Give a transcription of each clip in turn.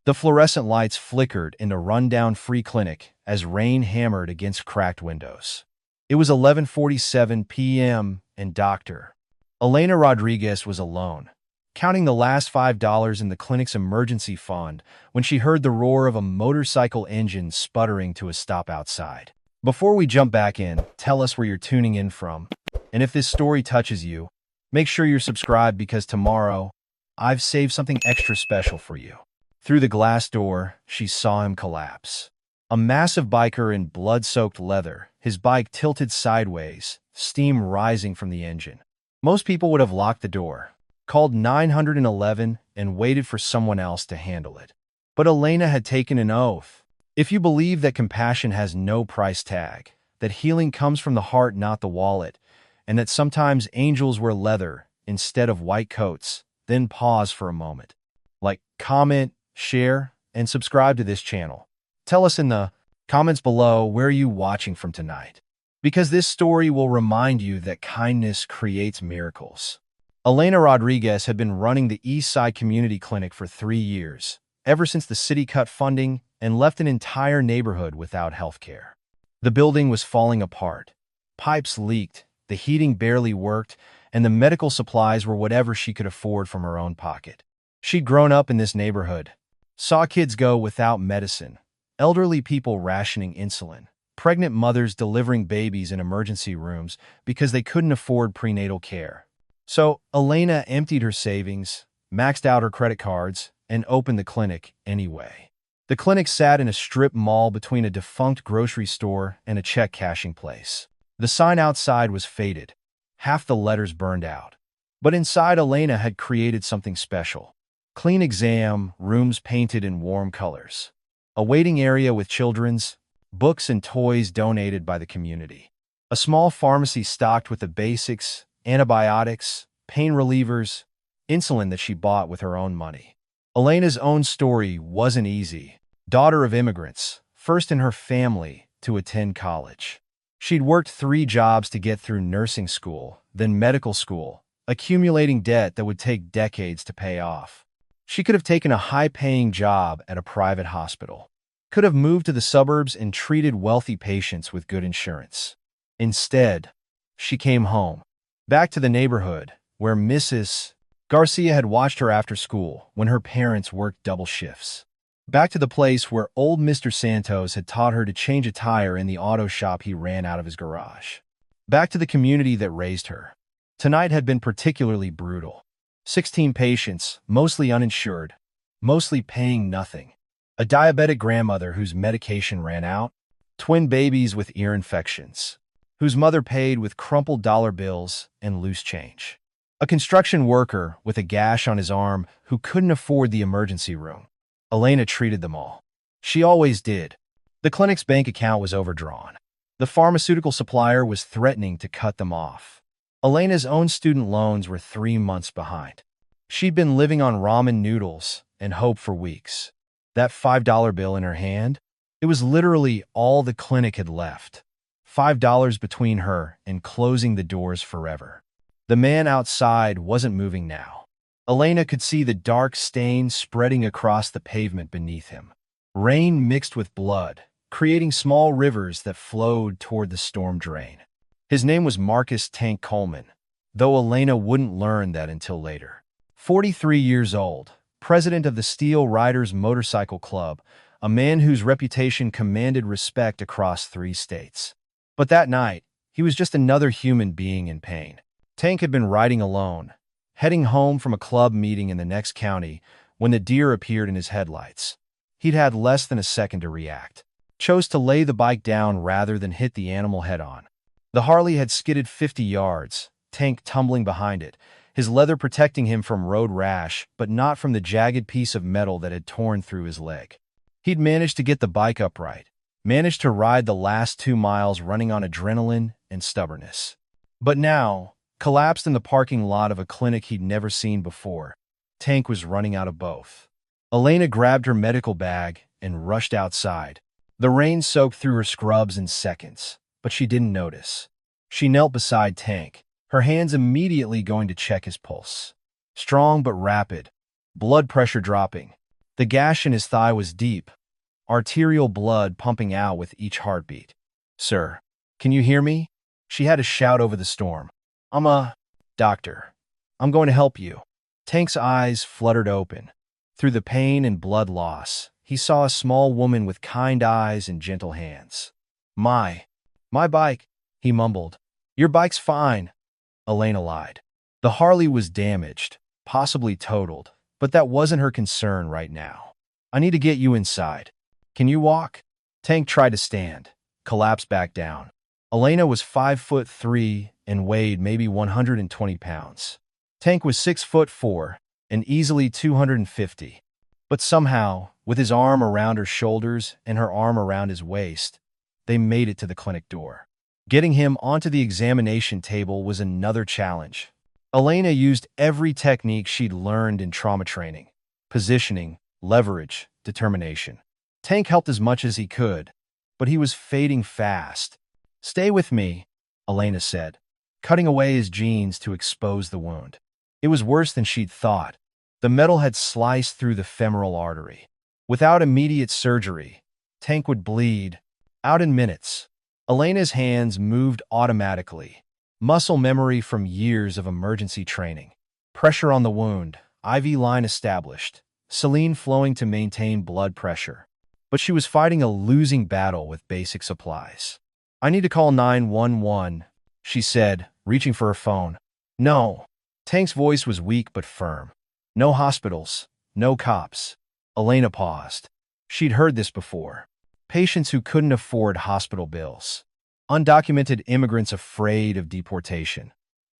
The fluorescent lights flickered in a rundown free clinic as rain hammered against cracked windows. It was 11:47 p.m. and Dr. Elena Rodriguez was alone, counting the last $5 in the clinic's emergency fund when she heard the roar of a motorcycle engine sputtering to a stop outside. Before we jump back in, tell us where you're tuning in from. And if this story touches you, make sure you're subscribed because tomorrow, I've saved something extra special for you. Through the glass door, she saw him collapse. A massive biker in blood-soaked leather, his bike tilted sideways, steam rising from the engine. Most people would have locked the door, called 911, and waited for someone else to handle it. But Elena had taken an oath. If you believe that compassion has no price tag, that healing comes from the heart, not the wallet, and that sometimes angels wear leather instead of white coats, then pause for a moment. Like, comment, share, and subscribe to this channel. Tell us in the comments below where you watching from tonight, because this story will remind you that kindness creates miracles. Elena Rodriguez had been running the East Side Community Clinic for 3 years, ever since the city cut funding and left an entire neighborhood without health care. The building was falling apart. Pipes leaked, the heating barely worked, and the medical supplies were whatever she could afford from her own pocket. She'd grown up in this neighborhood, saw kids go without medicine, elderly people rationing insulin, pregnant mothers delivering babies in emergency rooms because they couldn't afford prenatal care. So Elena emptied her savings, maxed out her credit cards, and opened the clinic anyway. The clinic sat in a strip mall between a defunct grocery store and a check-cashing place. The sign outside was faded, half the letters burned out. But inside, Elena had created something special. Clean exam, rooms painted in warm colors. A waiting area with children's books and toys donated by the community. A small pharmacy stocked with the basics, antibiotics, pain relievers, insulin that she bought with her own money. Elena's own story wasn't easy. Daughter of immigrants, first in her family to attend college. She'd worked 3 jobs to get through nursing school, then medical school, accumulating debt that would take decades to pay off. She could have taken a high-paying job at a private hospital, could have moved to the suburbs and treated wealthy patients with good insurance. Instead, she came home, back to the neighborhood where Mrs. Garcia had watched her after school when her parents worked double shifts. Back to the place where old Mr. Santos had taught her to change a tire in the auto shop he ran out of his garage. Back to the community that raised her. Tonight had been particularly brutal. 16 patients, mostly uninsured, mostly paying nothing. A diabetic grandmother whose medication ran out. Twin babies with ear infections, whose mother paid with crumpled dollar bills and loose change. A construction worker with a gash on his arm who couldn't afford the emergency room. Elena treated them all. She always did. The clinic's bank account was overdrawn. The pharmaceutical supplier was threatening to cut them off. Elena's own student loans were 3 months behind. She'd been living on ramen noodles and hope for weeks. That $5 bill in her hand, it was literally all the clinic had left. $5 between her and closing the doors forever. The man outside wasn't moving now. Elena could see the dark stain spreading across the pavement beneath him. Rain mixed with blood, creating small rivers that flowed toward the storm drain. His name was Marcus Tank Coleman, though Elena wouldn't learn that until later. 43 years old, president of the Steel Riders Motorcycle Club, a man whose reputation commanded respect across 3 states. But that night, he was just another human being in pain. Tank had been riding alone, heading home from a club meeting in the next county when the deer appeared in his headlights. He'd had less than a second to react. Chose to lay the bike down rather than hit the animal head-on. The Harley had skidded 50 yards, Tank tumbling behind it, his leather protecting him from road rash, but not from the jagged piece of metal that had torn through his leg. He'd managed to get the bike upright, managed to ride the last 2 miles running on adrenaline and stubbornness. But now, collapsed in the parking lot of a clinic he'd never seen before, Tank was running out of both. Elena grabbed her medical bag and rushed outside. The rain soaked through her scrubs in seconds, but she didn't notice. She knelt beside Tank, her hands immediately going to check his pulse. Strong but rapid, blood pressure dropping. The gash in his thigh was deep, arterial blood pumping out with each heartbeat. "Sir, can you hear me?" She had to shout over the storm. "I'm a doctor. I'm going to help you." Tank's eyes fluttered open. Through the pain and blood loss, he saw a small woman with kind eyes and gentle hands. My bike," he mumbled. "Your bike's fine," Elena lied. The Harley was damaged, possibly totaled, but that wasn't her concern right now. "I need to get you inside. Can you walk?" Tank tried to stand, collapsed back down. Elena was 5'3" and weighed maybe 120 pounds. Tank was 6'4" and easily 250. But somehow, with his arm around her shoulders and her arm around his waist, they made it to the clinic door. Getting him onto the examination table was another challenge. Elena used every technique she'd learned in trauma training: positioning, leverage, determination. Tank helped as much as he could, but he was fading fast. "Stay with me," Elena said, cutting away his jeans to expose the wound. It was worse than she'd thought. The metal had sliced through the femoral artery. Without immediate surgery, Tank would bleed out in minutes. Elena's hands moved automatically, muscle memory from years of emergency training. Pressure on the wound, IV line established, saline flowing to maintain blood pressure. But she was fighting a losing battle with basic supplies. "I need to call 911, she said, reaching for her phone. "No." Tank's voice was weak but firm. "No hospitals, no cops." Elena paused. She'd heard this before. Patients who couldn't afford hospital bills. Undocumented immigrants afraid of deportation.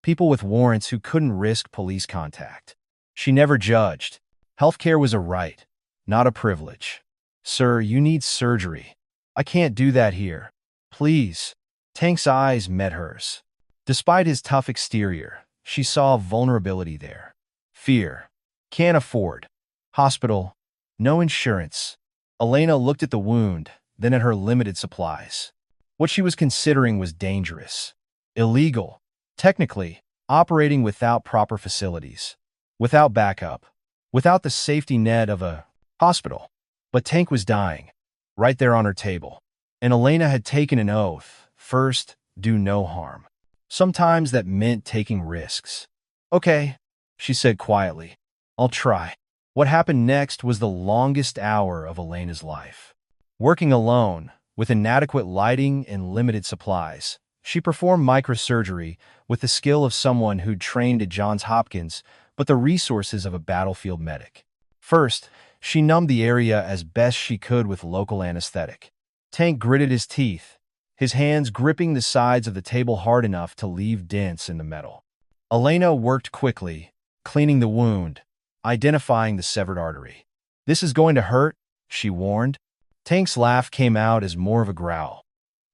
People with warrants who couldn't risk police contact. She never judged. Healthcare was a right, not a privilege. "Sir, you need surgery." "I can't do that here. Please." Tank's eyes met hers. Despite his tough exterior, she saw vulnerability there. Fear. "Can't afford." Hospital. No insurance. Elena looked at the wound, then at her limited supplies. What she was considering was dangerous. Illegal. Technically, operating without proper facilities. Without backup. Without the safety net of a hospital. But Tank was dying. Right there on her table. And Elena had taken an oath. First, do no harm. Sometimes that meant taking risks. "Okay," she said quietly. "I'll try." What happened next was the longest hour of Elena's life. Working alone, with inadequate lighting and limited supplies, she performed microsurgery with the skill of someone who'd trained at Johns Hopkins, but the resources of a battlefield medic. First, she numbed the area as best she could with local anesthetic. Tank gritted his teeth, his hands gripping the sides of the table hard enough to leave dents in the metal. Elena worked quickly, cleaning the wound, identifying the severed artery. "This is going to hurt," she warned. Tank's laugh came out as more of a growl.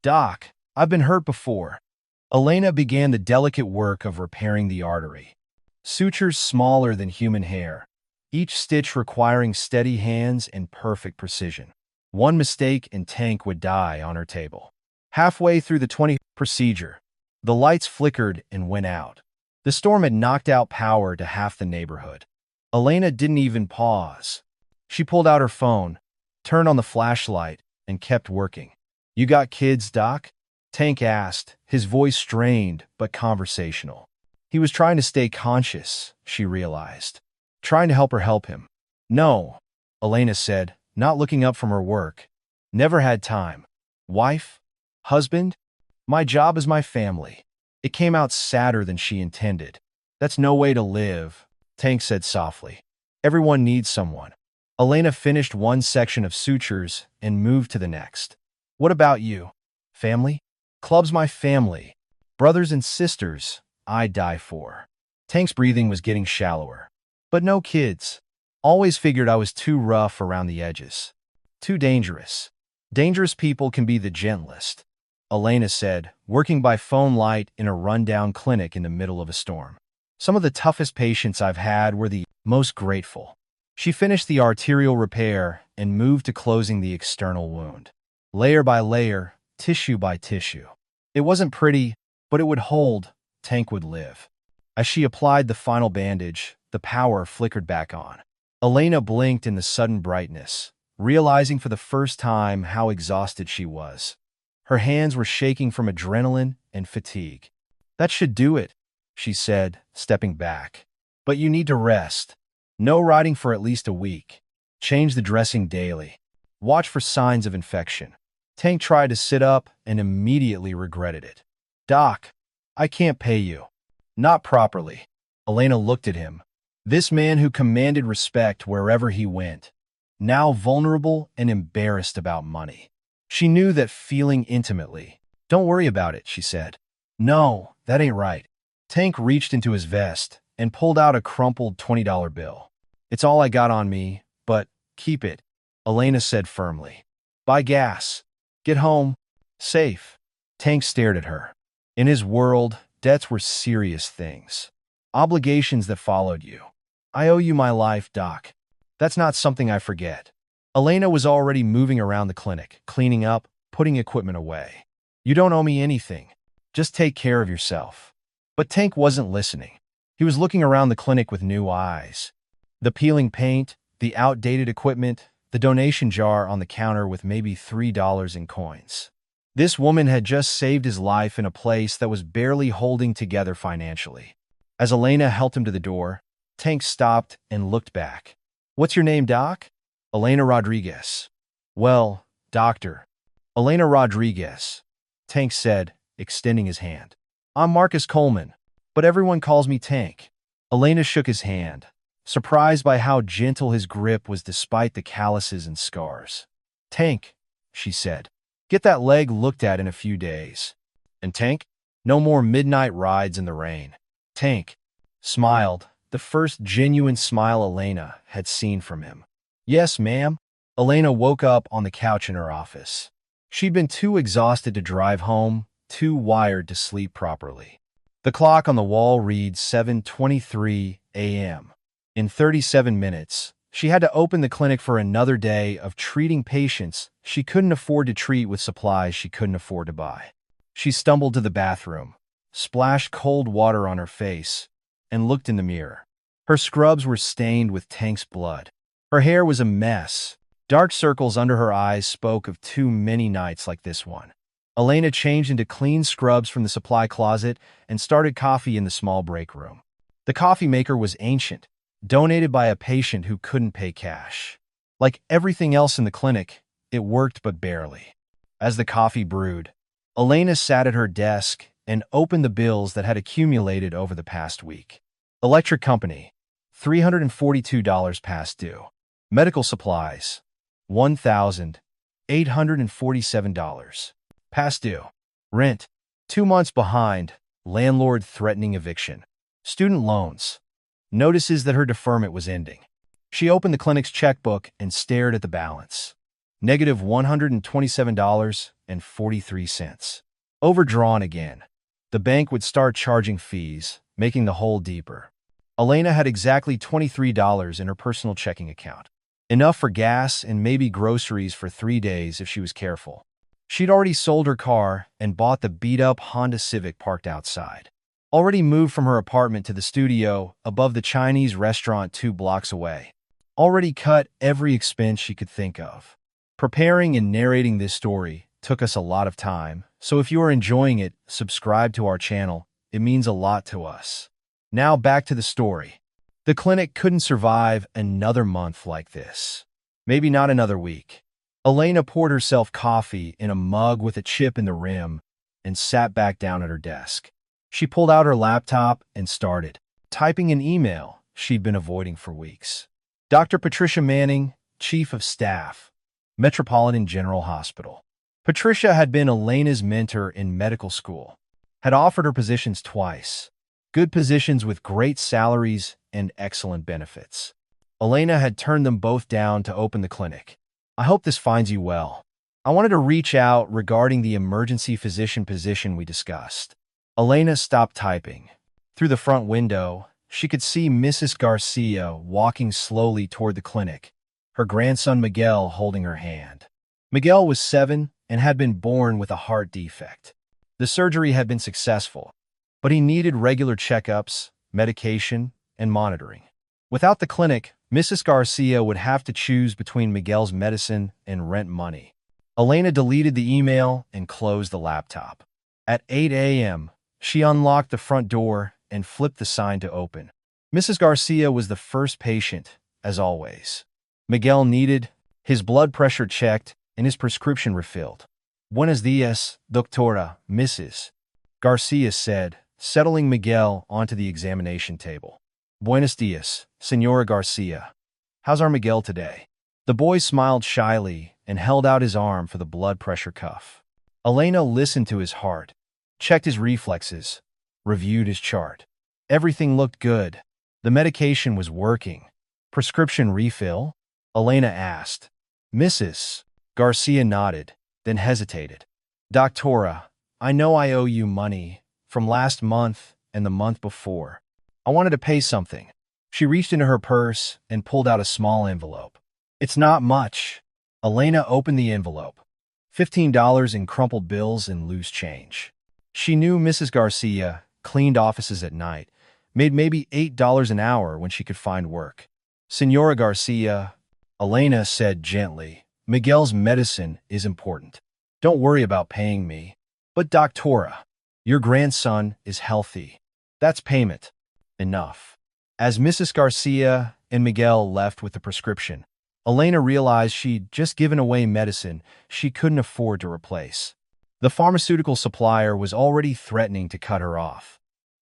"Doc, I've been hurt before." Elena began the delicate work of repairing the artery. Sutures smaller than human hair, each stitch requiring steady hands and perfect precision. One mistake and Tank would die on her table. Halfway through the 20 procedure, the lights flickered and went out. The storm had knocked out power to half the neighborhood. Elena didn't even pause. She pulled out her phone, turned on the flashlight, and kept working. "You got kids, Doc?" Tank asked, his voice strained but conversational. He was trying to stay conscious, she realized. Trying to help her help him. "No," Elena said, not looking up from her work. "Never had time. Wife? Husband? My job is my family." It came out sadder than she intended. "That's no way to live," Tank said softly. "Everyone needs someone." Elena finished one section of sutures and moved to the next. "What about you? Family?" "Club's my family. Brothers and sisters I'd die for." Tank's breathing was getting shallower. "But no kids. Always figured I was too rough around the edges. Too dangerous. Dangerous people can be the gentlest," Elena said, working by phone light in a rundown clinic in the middle of a storm. "Some of the toughest patients I've had were the most grateful." She finished the arterial repair and moved to closing the external wound. Layer by layer, tissue by tissue. It wasn't pretty, but it would hold. Tank would live. As she applied the final bandage, the power flickered back on. Elena blinked in the sudden brightness, realizing for the first time how exhausted she was. Her hands were shaking from adrenaline and fatigue. "That should do it," she said, stepping back. "But you need to rest. No riding for at least a week. Change the dressing daily. Watch for signs of infection." Tank tried to sit up and immediately regretted it. "Doc, I can't pay you." "Not properly." Elena looked at him. This man who commanded respect wherever he went, now vulnerable and embarrassed about money. She knew that feeling intimately. "Don't worry about it," she said. "No, that ain't right." Tank reached into his vest and pulled out a crumpled $20 bill. "It's all I got on me, but keep it," Elena said firmly. "Buy gas. Get home. Safe." Tank stared at her. In his world, debts were serious things. Obligations that followed you. "I owe you my life, Doc. That's not something I forget." Elena was already moving around the clinic, cleaning up, putting equipment away. "You don't owe me anything. Just take care of yourself." But Tank wasn't listening. He was looking around the clinic with new eyes. The peeling paint, the outdated equipment, the donation jar on the counter with maybe $3 in coins. This woman had just saved his life in a place that was barely holding together financially. As Elena helped him to the door, Tank stopped and looked back. "What's your name, Doc?" "Elena Rodriguez." "Well, Doctor." "Elena Rodriguez," Tank said, extending his hand. "I'm Marcus Coleman, but everyone calls me Tank." Elena shook his hand, surprised by how gentle his grip was despite the calluses and scars. "Tank," she said, "get that leg looked at in a few days." "And Tank?" "No more midnight rides in the rain." Tank smiled, the first genuine smile Elena had seen from him. "Yes, ma'am." Elena woke up on the couch in her office. She'd been too exhausted to drive home, too wired to sleep properly. The clock on the wall read 7:23 a.m. In 37 minutes, she had to open the clinic for another day of treating patients she couldn't afford to treat with supplies she couldn't afford to buy. She stumbled to the bathroom, splashed cold water on her face, and looked in the mirror. Her scrubs were stained with Tank's blood. Her hair was a mess. Dark circles under her eyes spoke of too many nights like this one. Elena changed into clean scrubs from the supply closet and started coffee in the small break room. The coffee maker was ancient, donated by a patient who couldn't pay cash. Like everything else in the clinic, it worked but barely. As the coffee brewed, Elena sat at her desk and opened the bills that had accumulated over the past week. Electric company, $342 past due. Medical supplies, $1,847 past due. Rent, 2 months behind, landlord threatening eviction. Student loans, notices that her deferment was ending. She opened the clinic's checkbook and stared at the balance. Negative $127.43. Overdrawn again. The bank would start charging fees, making the hole deeper. Elena had exactly $23 in her personal checking account. Enough for gas and maybe groceries for 3 days if she was careful. She'd already sold her car and bought the beat-up Honda Civic parked outside. Already moved from her apartment to the studio above the Chinese restaurant 2 blocks away. Already cut every expense she could think of. Preparing and narrating this story took us a lot of time, so if you are enjoying it, subscribe to our channel. It means a lot to us. Now back to the story. The clinic couldn't survive another month like this. Maybe not another week. Elena poured herself coffee in a mug with a chip in the rim and sat back down at her desk. She pulled out her laptop and started typing an email she'd been avoiding for weeks. Dr. Patricia Manning, Chief of Staff, Metropolitan General Hospital. Patricia had been Elena's mentor in medical school, had offered her positions twice. Good positions with great salaries and excellent benefits. Elena had turned them both down to open the clinic. "I hope this finds you well. I wanted to reach out regarding the emergency physician position we discussed." Elena stopped typing. Through the front window, she could see Mrs. Garcia walking slowly toward the clinic, her grandson Miguel holding her hand. Miguel was 7 and had been born with a heart defect. The surgery had been successful, but he needed regular checkups, medication, and monitoring. Without the clinic, Mrs. Garcia would have to choose between Miguel's medicine and rent money. Elena deleted the email and closed the laptop. At 8 a.m., she unlocked the front door and flipped the sign to open. Mrs. Garcia was the first patient, as always. Miguel needed his blood pressure checked and his prescription refilled. Buenos dias, doctora, Mrs. Garcia said, settling Miguel onto the examination table. Buenos dias, Senora Garcia. How's our Miguel today? The boy smiled shyly and held out his arm for the blood pressure cuff. Elena listened to his heart, checked his reflexes, reviewed his chart. Everything looked good. The medication was working. Prescription refill? Elena asked. Mrs. Garcia nodded, then hesitated. Doctora, I know I owe you money from last month and the month before. I wanted to pay something. She reached into her purse and pulled out a small envelope. It's not much. Elena opened the envelope. $15 in crumpled bills and loose change. She knew Mrs. Garcia cleaned offices at night, made maybe $8 an hour when she could find work. Senora Garcia, Elena said gently, Miguel's medicine is important. Don't worry about paying me. But doctora, your grandson is healthy. That's payment. Enough. As Mrs. Garcia and Miguel left with the prescription, Elena realized she'd just given away medicine she couldn't afford to replace. The pharmaceutical supplier was already threatening to cut her off.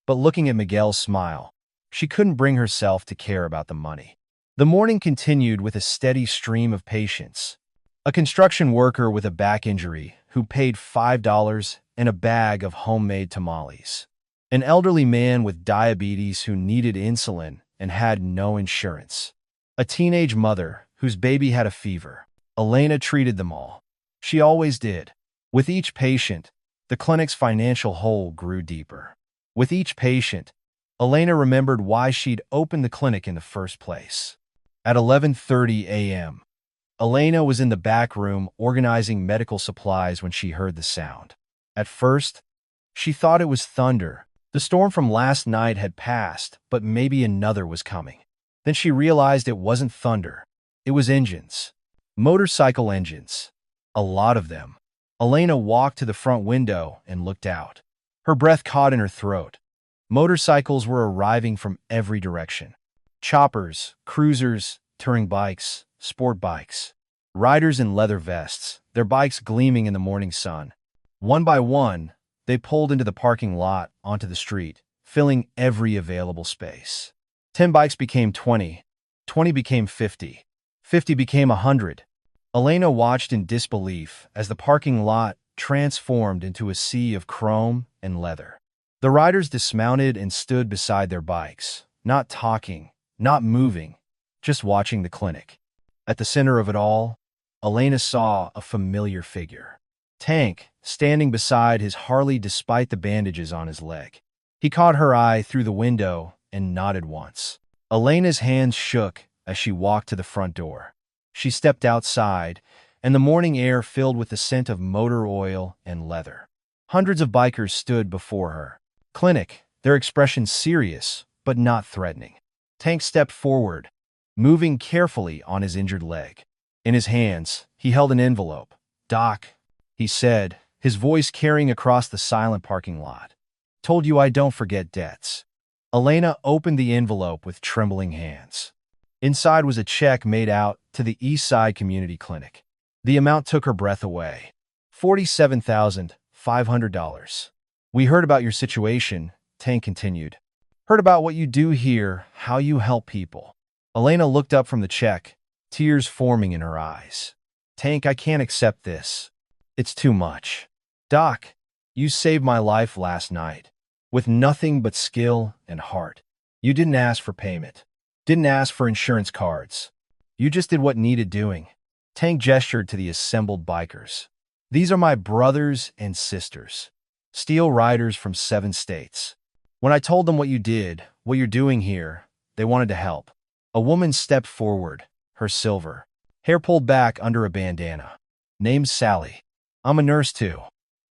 But looking at Miguel's smile, she couldn't bring herself to care about the money. The morning continued with a steady stream of patients. A construction worker with a back injury who paid $5 and a bag of homemade tamales. An elderly man with diabetes who needed insulin and had no insurance. A teenage mother whose baby had a fever. Elena treated them all. She always did. With each patient, the clinic's financial hole grew deeper. With each patient, Elena remembered why she'd opened the clinic in the first place. At 11:30 a.m., Elena was in the back room organizing medical supplies when she heard the sound. At first, she thought it was thunder. The storm from last night had passed, but maybe another was coming. Then she realized it wasn't thunder. It was engines. Motorcycle engines. A lot of them. Elena walked to the front window and looked out. Her breath caught in her throat. Motorcycles were arriving from every direction. Choppers, cruisers, touring bikes, sport bikes. Riders in leather vests, their bikes gleaming in the morning sun. One by one, they pulled into the parking lot onto the street, filling every available space. 10 bikes became 20. 20 became 50. 50 became 100. Elena watched in disbelief as the parking lot transformed into a sea of chrome and leather. The riders dismounted and stood beside their bikes, not talking, not moving, just watching the clinic. At the center of it all, Elena saw a familiar figure. Tank, standing beside his Harley despite the bandages on his leg. He caught her eye through the window and nodded once. Elena's hands shook as she walked to the front door. She stepped outside, and the morning air filled with the scent of motor oil and leather. Hundreds of bikers stood before her. Clinic, their expressions serious, but not threatening. Tank stepped forward, moving carefully on his injured leg. In his hands, he held an envelope. Doc, he said, his voice carrying across the silent parking lot. Told you I don't forget debts. Elena opened the envelope with trembling hands. Inside was a check made out to the East Side Community Clinic. The amount took her breath away. $47,500. We heard about your situation, Tank continued. Heard about what you do here, how you help people. Elena looked up from the check, tears forming in her eyes. Tank, I can't accept this. It's too much. Doc, you saved my life last night. With nothing but skill and heart. You didn't ask for payment. Didn't ask for insurance cards. You just did what needed doing. Tank gestured to the assembled bikers. These are my brothers and sisters. Steel riders from 7 states. When I told them what you did, what you're doing here, they wanted to help. A woman stepped forward, her silver hair pulled back under a bandana. Name's Sally. I'm a nurse too.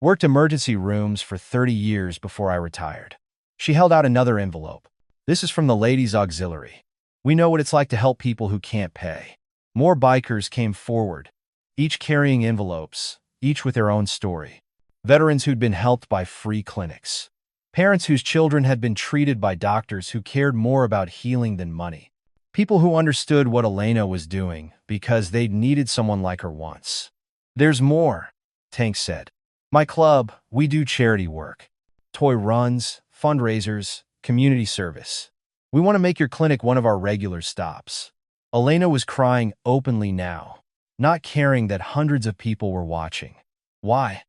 Worked emergency rooms for 30 years before I retired. She held out another envelope. This is from the ladies' auxiliary. We know what it's like to help people who can't pay. More bikers came forward, each carrying envelopes, each with their own story. Veterans who'd been helped by free clinics. Parents whose children had been treated by doctors who cared more about healing than money. People who understood what Elena was doing because they'd needed someone like her once. There's more, Tank said. My club, we do charity work. Toy runs, fundraisers, community service. We want to make your clinic one of our regular stops. Elena was crying openly now, not caring that hundreds of people were watching. Why?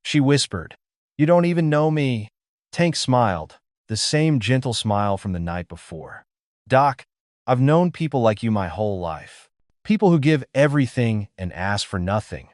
She whispered. You don't even know me. Tank smiled, the same gentle smile from the night before. Doc, I've known people like you my whole life. People who give everything and ask for nothing.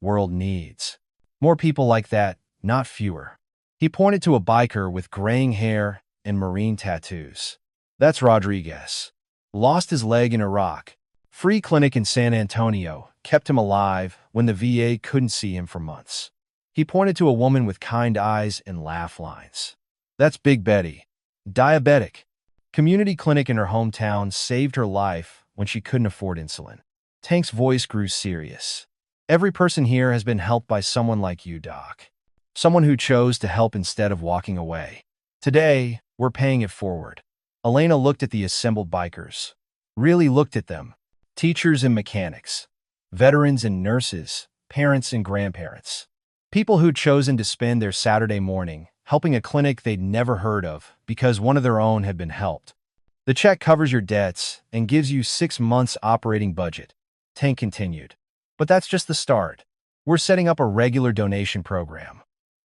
World needs more people like that, not fewer. He pointed to a biker with graying hair and marine tattoos. That's Rodriguez. Lost his leg in Iraq. Free clinic in San Antonio kept him alive when the VA couldn't see him for months. He pointed to a woman with kind eyes and laugh lines. That's Big Betty. Diabetic. Community clinic in her hometown saved her life when she couldn't afford insulin. Tank's voice grew serious. Every person here has been helped by someone like you, Doc. Someone who chose to help instead of walking away. Today, we're paying it forward. Elena looked at the assembled bikers. Really looked at them. Teachers and mechanics. Veterans and nurses. Parents and grandparents. People who'd chosen to spend their Saturday morning helping a clinic they'd never heard of because one of their own had been helped. The check covers your debts and gives you 6 months' operating budget, Tank continued. But that's just the start. We're setting up a regular donation program.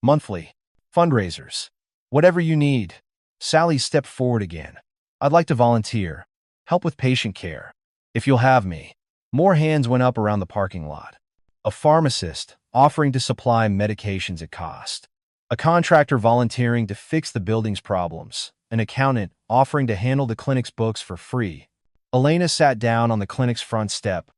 Monthly. Fundraisers. Whatever you need. Sally stepped forward again. I'd like to volunteer. Help with patient care. If you'll have me. More hands went up around the parking lot. A pharmacist offering to supply medications at cost. A contractor volunteering to fix the building's problems. An accountant offering to handle the clinic's books for free. Elena sat down on the clinic's front step,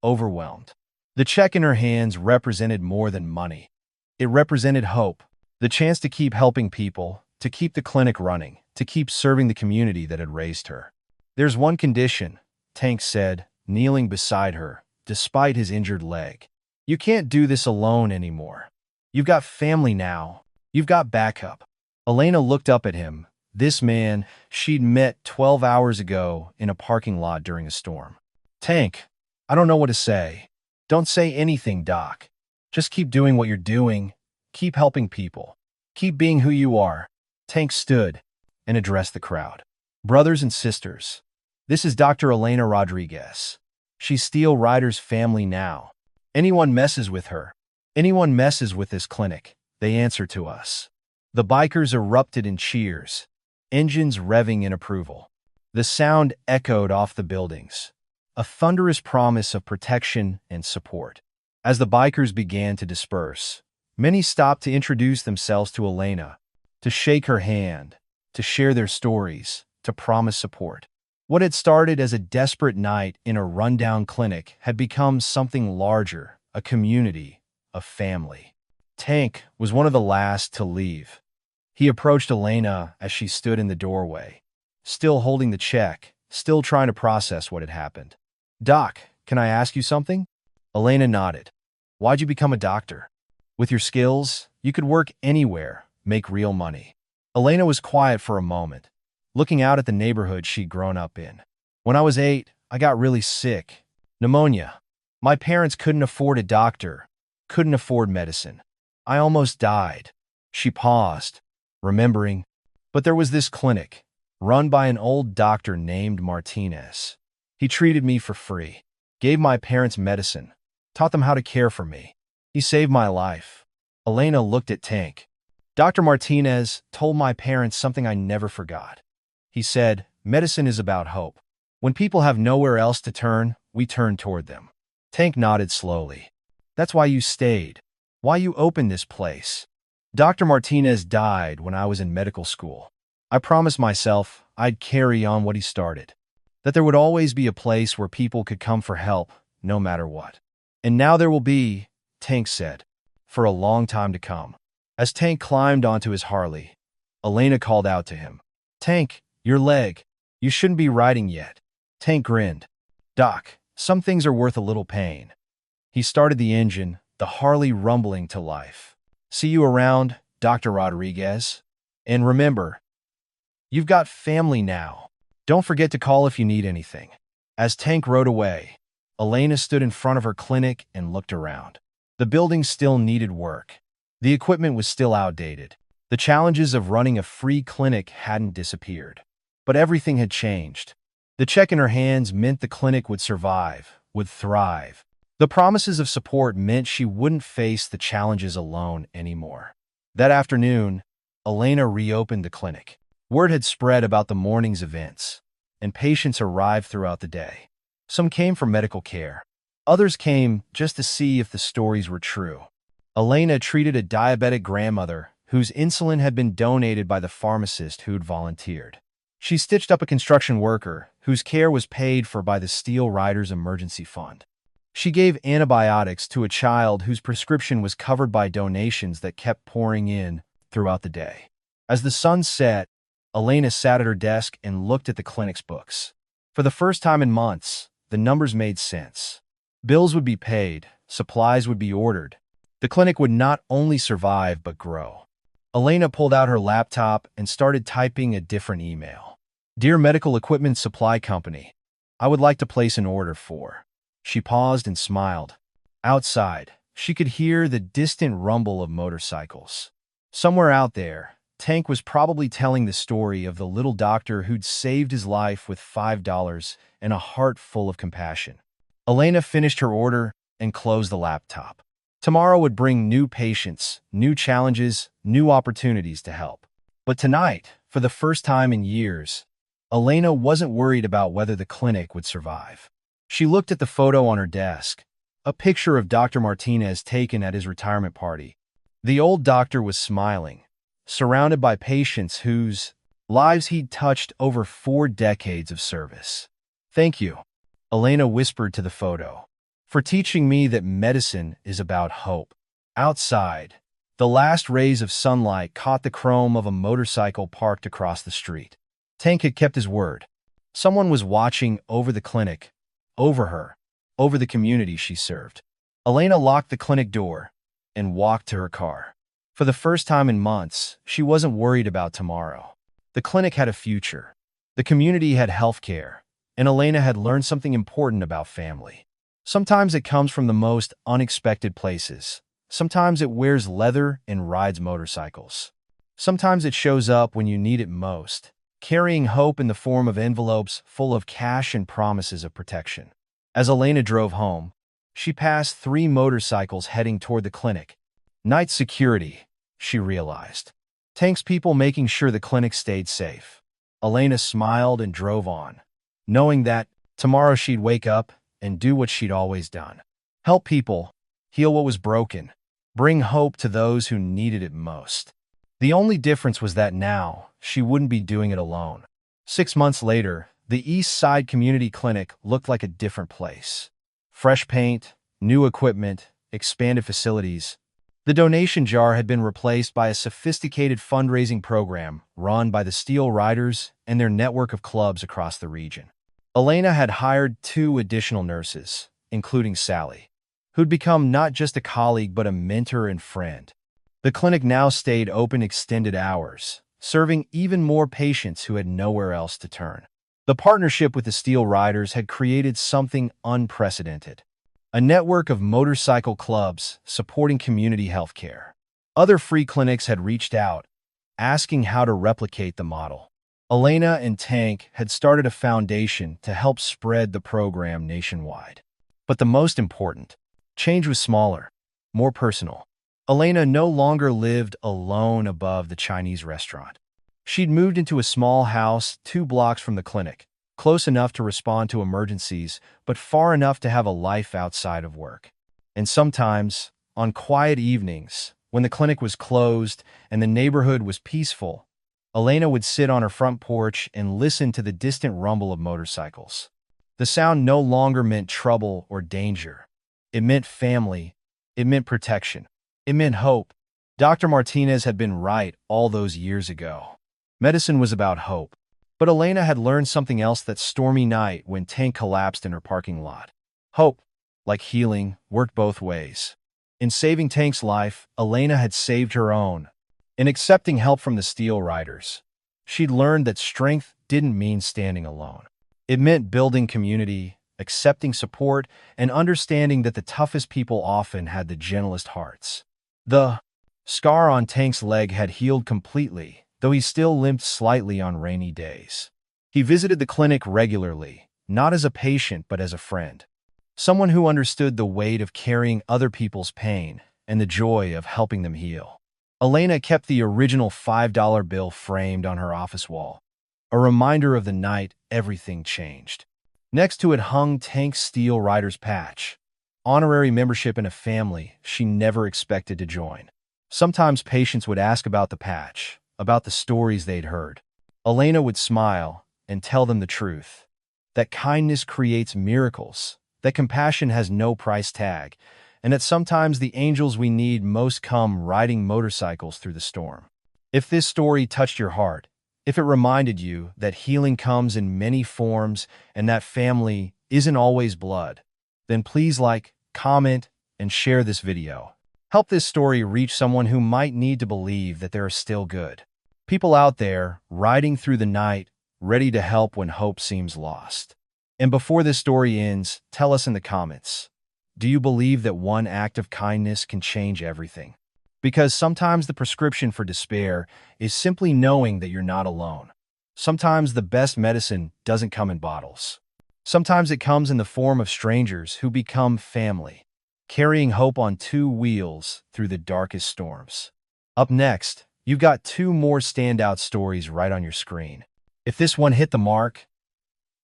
overwhelmed. The check in her hands represented more than money. It represented hope, the chance to keep helping people, to keep the clinic running, to keep serving the community that had raised her. There's one condition, Tank said, kneeling beside her, despite his injured leg. You can't do this alone anymore. You've got family now. You've got backup. Elena looked up at him, this man she'd met 12 hours ago in a parking lot during a storm. Tank, I don't know what to say. Don't say anything, Doc. Just keep doing what you're doing. Keep helping people. Keep being who you are. Tank stood and addressed the crowd. Brothers and sisters, this is Dr. Elena Rodriguez. She's Steel Rider's family now. Anyone messes with her, anyone messes with this clinic, they answer to us. The bikers erupted in cheers, engines revving in approval. The sound echoed off the buildings, a thunderous promise of protection and support. As the bikers began to disperse, many stopped to introduce themselves to Elena, to shake her hand, to share their stories, to promise support. What had started as a desperate night in a rundown clinic had become something larger, a community, a family. Tank was one of the last to leave. He approached Elena as she stood in the doorway, still holding the check, still trying to process what had happened. Doc, can I ask you something? Elena nodded. Why'd you become a doctor? With your skills, you could work anywhere, make real money. Elena was quiet for a moment, looking out at the neighborhood she'd grown up in. When I was 8, I got really sick. Pneumonia. My parents couldn't afford a doctor, couldn't afford medicine. I almost died. She paused, remembering. But there was this clinic, run by an old doctor named Martinez. He treated me for free, gave my parents medicine, taught them how to care for me. He saved my life. Elena looked at Tank. Dr. Martinez told my parents something I never forgot. He said, medicine is about hope. When people have nowhere else to turn, we turn toward them. Tank nodded slowly. That's why you stayed. Why you opened this place. Dr. Martinez died when I was in medical school. I promised myself I'd carry on what he started. That there would always be a place where people could come for help, no matter what. And now there will be, Tank said, for a long time to come. As Tank climbed onto his Harley, Elena called out to him. Tank, your leg. You shouldn't be riding yet. Tank grinned. "Doc, some things are worth a little pain." He started the engine, the Harley rumbling to life. "See you around, Dr. Rodriguez. And remember, you've got family now. Don't forget to call if you need anything." As Tank rode away, Elena stood in front of her clinic and looked around. The building still needed work. The equipment was still outdated. The challenges of running a free clinic hadn't disappeared. But everything had changed. The check in her hands meant the clinic would survive, would thrive. The promises of support meant she wouldn't face the challenges alone anymore. That afternoon, Elena reopened the clinic. Word had spread about the morning's events, and patients arrived throughout the day. Some came for medical care. Others came just to see if the stories were true. Elena treated a diabetic grandmother whose insulin had been donated by the pharmacist who'd volunteered. She stitched up a construction worker whose care was paid for by the Steel Riders Emergency Fund. She gave antibiotics to a child whose prescription was covered by donations that kept pouring in throughout the day. As the sun set, Elena sat at her desk and looked at the clinic's books. For the first time in months, the numbers made sense. Bills would be paid, supplies would be ordered. The clinic would not only survive but grow. Elena pulled out her laptop and started typing a different email. "Dear Medical Equipment Supply Company, I would like to place an order for..." She paused and smiled. Outside, she could hear the distant rumble of motorcycles. Somewhere out there, Tank was probably telling the story of the little doctor who'd saved his life with $5 and a heart full of compassion. Elena finished her order and closed the laptop. Tomorrow would bring new patients, new challenges, new opportunities to help. But tonight, for the first time in years, Elena wasn't worried about whether the clinic would survive. She looked at the photo on her desk, a picture of Dr. Martinez taken at his retirement party. The old doctor was smiling, surrounded by patients whose lives he'd touched over 4 decades of service. "Thank you," Elena whispered to the photo, "for teaching me that medicine is about hope." Outside, the last rays of sunlight caught the chrome of a motorcycle parked across the street. Tank had kept his word. Someone was watching over the clinic, over her, over the community she served. Elena locked the clinic door and walked to her car. For the first time in months, she wasn't worried about tomorrow. The clinic had a future. The community had health care, and Elena had learned something important about family. Sometimes it comes from the most unexpected places. Sometimes it wears leather and rides motorcycles. Sometimes it shows up when you need it most, carrying hope in the form of envelopes full of cash and promises of protection. As Elena drove home, she passed 3 motorcycles heading toward the clinic. Night security, she realized. Tank's people making sure the clinic stayed safe. Elena smiled and drove on, knowing that tomorrow she'd wake up and do what she'd always done. Help people, heal what was broken, bring hope to those who needed it most. The only difference was that now, she wouldn't be doing it alone. 6 months later, the East Side Community Clinic looked like a different place. Fresh paint, new equipment, expanded facilities. The donation jar had been replaced by a sophisticated fundraising program run by the Steel Riders and their network of clubs across the region. Elena had hired 2 additional nurses, including Sally, who'd become not just a colleague but a mentor and friend. The clinic now stayed open extended hours, serving even more patients who had nowhere else to turn. The partnership with the Steel Riders had created something unprecedented. A network of motorcycle clubs supporting community healthcare. Other free clinics had reached out, asking how to replicate the model. Elena and Tank had started a foundation to help spread the program nationwide. But the most important, change was smaller, more personal. Elena no longer lived alone above the Chinese restaurant. She'd moved into a small house 2 blocks from the clinic, close enough to respond to emergencies, but far enough to have a life outside of work. And sometimes, on quiet evenings, when the clinic was closed and the neighborhood was peaceful, Elena would sit on her front porch and listen to the distant rumble of motorcycles. The sound no longer meant trouble or danger. It meant family. It meant protection. It meant hope. Dr. Martinez had been right all those years ago. Medicine was about hope. But Elena had learned something else that stormy night when Tank collapsed in her parking lot. Hope, like healing, worked both ways. In saving Tank's life, Elena had saved her own. In accepting help from the Steel Riders, she'd learned that strength didn't mean standing alone. It meant building community, accepting support, and understanding that the toughest people often had the gentlest hearts. The scar on Tank's leg had healed completely, though he still limped slightly on rainy days. He visited the clinic regularly, not as a patient but as a friend. Someone who understood the weight of carrying other people's pain and the joy of helping them heal. Elena kept the original $5 bill framed on her office wall, a reminder of the night everything changed. Next to it hung Tank's Steel Riders patch, honorary membership in a family she never expected to join. Sometimes patients would ask about the patch, about the stories they'd heard. Elena would smile and tell them the truth, that kindness creates miracles, that compassion has no price tag, and that sometimes the angels we need most come riding motorcycles through the storm. If this story touched your heart, if it reminded you that healing comes in many forms and that family isn't always blood, then please like, comment, and share this video. Help this story reach someone who might need to believe that there are still good people out there riding through the night, ready to help when hope seems lost. And before this story ends, tell us in the comments, do you believe that one act of kindness can change everything? Because sometimes the prescription for despair is simply knowing that you're not alone. Sometimes the best medicine doesn't come in bottles. Sometimes it comes in the form of strangers who become family, carrying hope on two wheels through the darkest storms. Up next, you've got two more standout stories right on your screen. If this one hit the mark,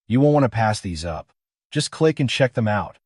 you won't want to pass these up. Just click and check them out.